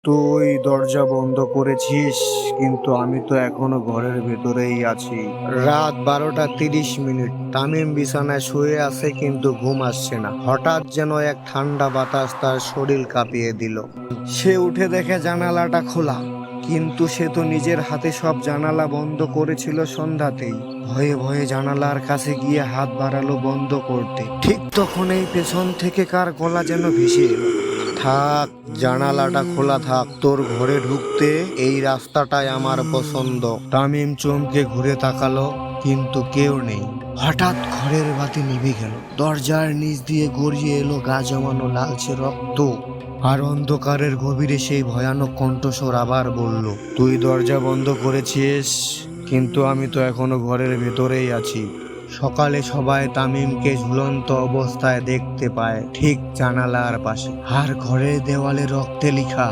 তুই দরজা বন্ধ করেছিস, কিন্তু আমি তো এখনো ঘরের ভেতরেই আছি। রাত 12টা 30 মিনিট। তামিম বিছানায় শুয়ে আছে, কিন্তু ঘুম আসছে না। হঠাৎ যেন এক ঠান্ডা বাতাস তার শরীর কাঁপিয়ে দিল। সে উঠে দেখে জানালাটা খোলা, কিন্তু সে তো নিজের হাতে সব জানালা বন্ধ করেছিল সন্ধ্যাতেই। ভয়ে ভয়ে জানালার কাছে গিয়ে হাত বাড়ালো বন্ধ করতে। ঠিক তখনই পেছন থেকে কার গলা যেন ভেসে এলো, থাক, জানালাটা খোলা থাক, তোর ঘরে ঢুকতে এই রাস্তাটাই আমার পছন্দ। তামিম চমকে ঘুরে তাকালো, কিন্তু কেউ নেই। হঠাৎ ঘরের বাতি নিভে গেল, দরজার নিচ দিয়ে গড়িয়ে এলো গা জমানো লালচে রক্ত। আর অন্ধকারের গভীরে সেই ভয়ানক কণ্ঠস্বর আবার বলল, তুই দরজা বন্ধ করেছিস, কিন্তু আমি তো এখনো ঘরের ভেতরেই আছি। সকালে সবাই তামিমকে ঝুলন্ত অবস্থায় দেখতে পায়, ঠিক জানালার পাশে, আর ঘরের দেওয়ালে রক্তে লিখা,